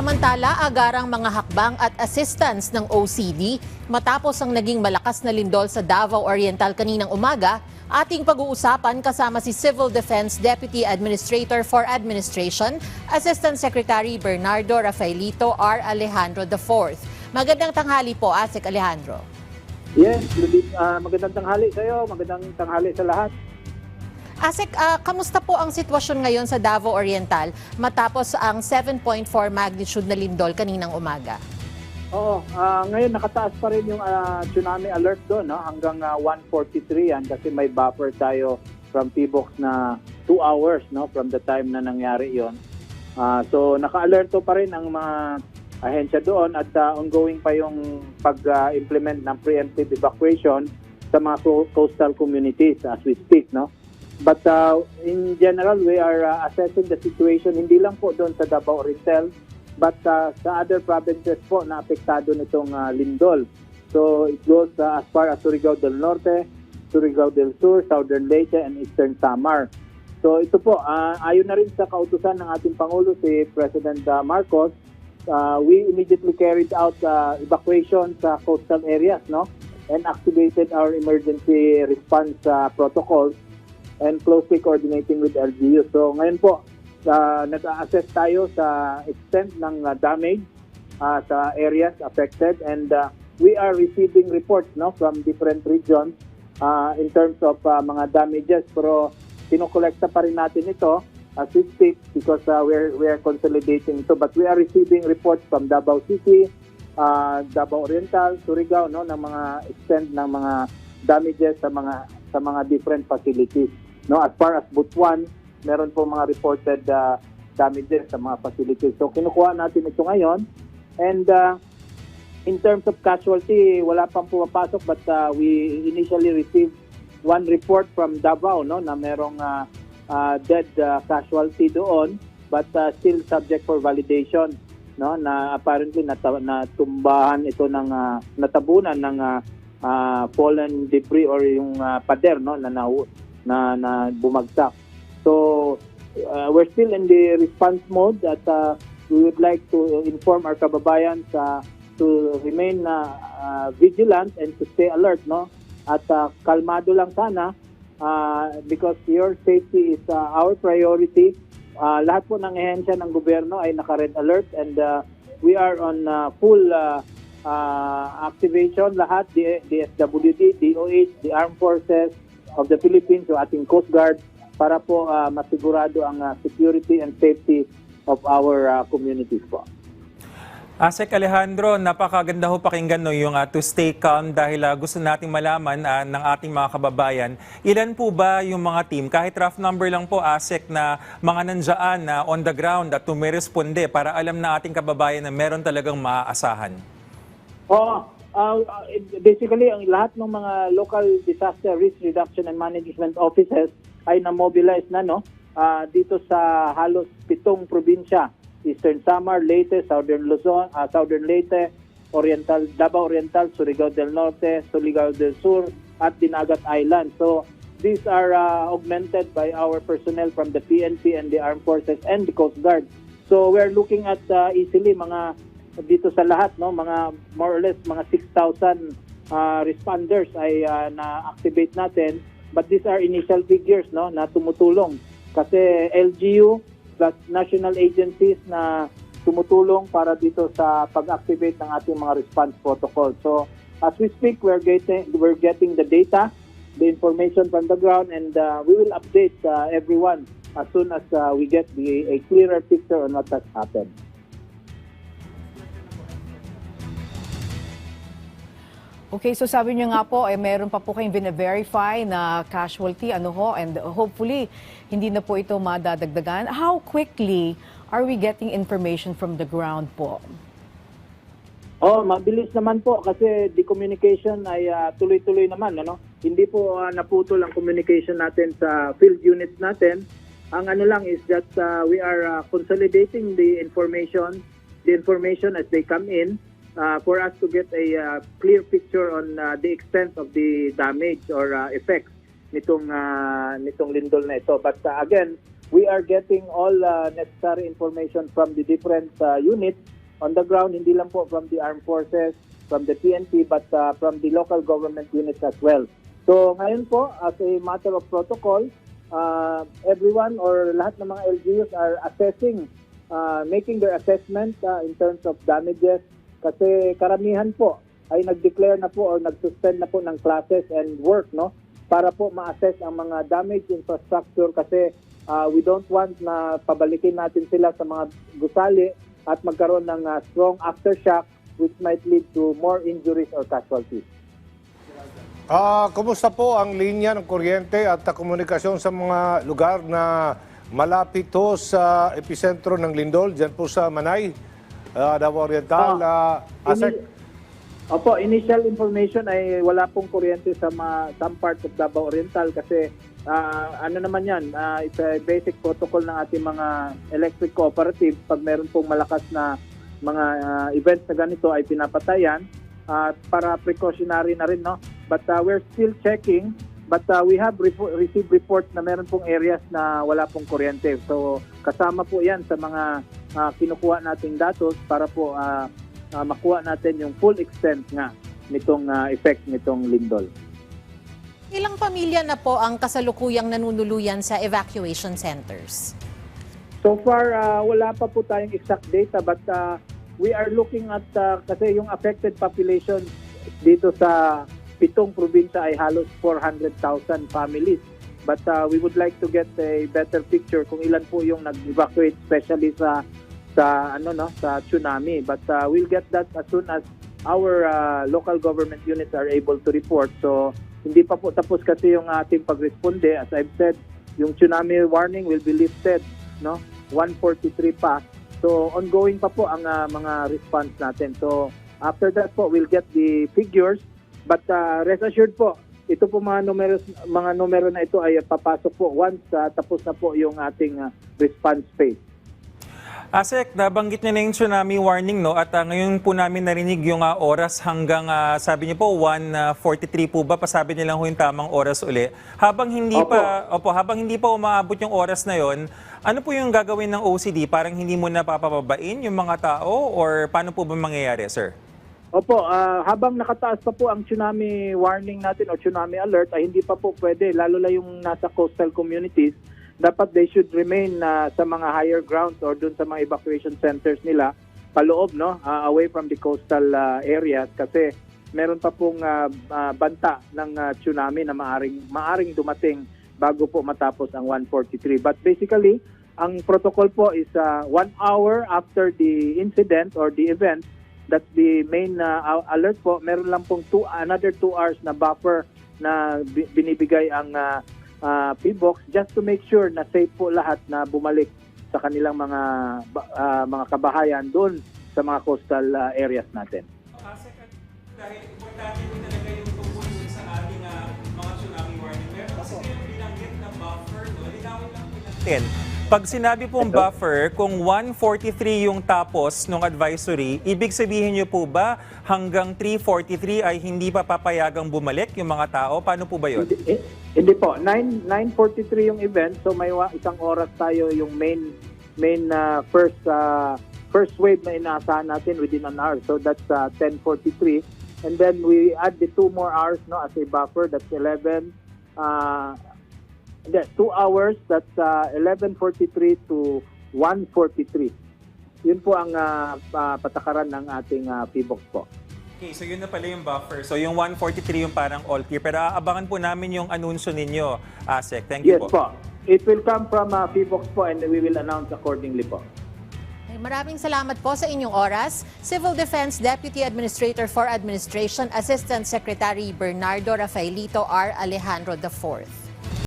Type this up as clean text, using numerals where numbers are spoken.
Samantala, agarang mga hakbang at assistance ng OCD matapos ang naging malakas na lindol sa Davao Oriental kaninang umaga. Ating pag-uusapan kasama si Civil Defense Deputy Administrator for Administration, Assistant Secretary Bernardo Rafaelito R. Alejandro IV. Magandang tanghali po, Asek Alejandro. Yes, magandang tanghali sa iyo, magandang tanghali sa lahat. Asek, kamusta po ang sitwasyon ngayon sa Davao Oriental matapos ang 7.4 magnitude na lindol kaninang umaga? Oo, ngayon nakataas pa rin yung tsunami alert doon, no? Hanggang 1:43 yan kasi may buffer tayo from PBOX na 2 hours, no, from the time na nangyari yon. So naka-alerto pa rin ang mga ahensya doon at ongoing pa yung pag-implement ng preemptive evacuation sa mga coastal communities as we speak, no? But in general, we are assessing the situation hindi lang po doon sa Davao Oriental, but sa other provinces po na apektado nitong lindol. So it goes as far as Surigao del Norte, Surigao del Sur, Southern Leyte, and Eastern Samar. So ito po, ayon na rin sa kautusan ng ating Pangulo si President Marcos, we immediately carried out evacuation sa coastal areas, no, and activated our emergency response protocols and closely coordinating with LGU. So ngayon po, nag-assess tayo sa extent ng damage sa areas affected, and we are receiving reports, no, from different regions in terms of mga damages, pero kinokolekta pa rin natin ito as we speak because we are consolidating ito, but we are receiving reports from Davao City, Davao Oriental, Surigao, no, ng mga extent ng mga damages sa mga different facilities. No, as far as Butuan, meron po mga reported damages sa mga facilities. So kinukuha natin ito ngayon, and in terms of casualty, wala pang pumapasok, but we initially received one report from Davao, no, na merong dead casualty doon, but still subject for validation, no, na apparently natumbahan ito ng natabunan ng fallen debris or yung pader, no, na bumagsak. So we're still in the response mode at we would like to inform our kababayan to remain vigilant and to stay alert, no, at kalmado lang sana because your safety is our priority. Lahat po ng ehensya ng gobyerno ay naka-red alert, and we are on full activation, lahat, DSWD, DOH, the Armed Forces of the Philippines, so ating Coast Guard, para po masigurado ang security and safety of our communities po. Asek Alejandro, napakaganda ho pakinggan, no, yung to stay calm, dahil gusto nating malaman ng ating mga kababayan, ilan po ba yung mga team, kahit rough number lang po, Asek, na mga nandiyan on the ground at tumiresponde para alam na ating kababayan na meron talagang maaasahan? Basically, ang lahat ng mga local disaster risk reduction and management offices ay na-mobilize na, no, dito sa halos 7 probinsya: Eastern Samar, Leyte, Southern Luzon, Southern Leyte, Oriental, Davao Oriental, Surigao del Norte, Surigao del Sur, at Dinagat Island. So these are augmented by our personnel from the PNP and the Armed Forces and the Coast Guard. So we're looking at easily mga dito sa lahat, no, mga more or less mga 6,000 responders ay na-activate natin, but these are initial figures, no, na tumutulong kasi LGU plus national agencies na tumutulong para dito sa pag-activate ng ating mga response protocol. So as we speak, we're getting the data, the information from the ground, and we will update everyone as soon as we get a clearer picture on what has happened. Okay, so sabi niyo nga po, meron pa po kayong bine-verify na casualty, and hopefully hindi na po ito madadagdagan. How quickly are we getting information from the ground po? Mabilis naman po kasi the communication ay tuloy-tuloy naman, ano? Hindi po naputol ang communication natin sa field units natin. Ang lang is that we are consolidating the information as they come in, for us to get a clear picture on the extent of the damage or effects nitong lindol na ito. But again, we are getting all necessary information from the different units on the ground, hindi lang po from the armed forces, from the PNP, but from the local government units as well. So ngayon po, as a matter of protocol, everyone or lahat ng mga LGUs are assessing, making their assessment in terms of damages, kasi karamihan po ay nag-declare na po or nag-suspend na po ng classes and work, no, para po ma-assess ang mga damaged infrastructure, kasi we don't want na pabalikin natin sila sa mga gusali at magkaroon ng strong aftershock which might lead to more injuries or casualties. Kumusta po ang linya ng kuryente at komunikasyon sa mga lugar na malapit to sa epicentro ng lindol, dyan po sa Manay, Davao Oriental? Asek? Opo, initial information ay wala pong kuryente sa some parts of Davao Oriental kasi ano naman yan, it's a basic protocol ng ating mga electric cooperative. Pag meron pong malakas na mga events na ganito ay pinapatayan para precautionary na rin, no? But we're still checking, but we have received reports na meron pong areas na wala pong kuryente. So kasama po yan sa mga kinukuha nating datos para po makuha natin yung full extent nga nitong effect nitong lindol. Ilang pamilya na po ang kasalukuyang nanunuluyan sa evacuation centers? So far, wala pa po tayong exact data, but we are looking at, kasi yung affected population dito sa 7 probinsya ay halos 400,000 families. But we would like to get a better picture kung ilan po yung nag-evacuate, especially sa tsunami. But we'll get that as soon as our local government units are able to report. So hindi pa po tapos kasi yung ating pagresponde. As I've said, yung tsunami warning will be lifted, no? 143 pa. So ongoing pa po ang mga response natin. So after that po, we'll get the figures. But rest assured po, ito po mga numero na ito ay papasok po once tapos na po yung ating response phase. Asek, nabanggit niyo na yung tsunami warning, no? At ngayon po namin narinig yung oras hanggang, sabi niyo po, 1:43 po ba? Pasabi niyo lang yung tamang oras uli. Habang hindi pa umaabot yung oras na yon, ano po yung gagawin ng OCD? Parang hindi mo na papababain yung mga tao or paano po ba mangyayari, sir? Opo, habang nakataas pa po ang tsunami warning natin o tsunami alert, ay hindi pa po pwede, lalo na yung nasa coastal communities. Dapat they should remain sa mga higher grounds or dun sa mga evacuation centers nila paloob, no, away from the coastal areas, kasi meron pa pong banta ng tsunami na maaring dumating bago po matapos ang 143. But basically, ang protocol po is 1 hour after the incident or the event, that's the main alert po. Meron lang pong another 2 hours na buffer na binibigay ang PBOX just to make sure na safe po lahat na bumalik sa kanilang mga kabahayan doon sa mga coastal areas natin. Dahil importante po talaga yung tungkol sa ating mga tsunami warning. Meron kasi kayong binanggit na buffer, no? Linawin lang po natin. Pag sinabi pong buffer, kung 1:43 yung tapos ng advisory, ibig sabihin niyo po ba hanggang 3:43 ay hindi pa papayagang bumalik yung mga tao? Paano po ba yun? Hindi po. 9:43 yung event, so may isang oras tayo yung main first wave na inaasahan natin within an hour. So that's 10:43. And then we add the 2 more hours, no, as a buffer. That's 2 hours, that's 11:43 to 1:43. Yun po ang patakaran ng ating PBOX po. Okay, so yun na pala yung buffer. So yung 1:43 yung parang all clear. Pero aabangan po namin yung anunsyo ninyo, Asek. Thank you Yes po. po. It will come from PBOX po and we will announce accordingly po. Maraming salamat po sa inyong oras. Civil Defense Deputy Administrator for Administration, Assistant Secretary Bernardo Rafaelito R. Alejandro IV.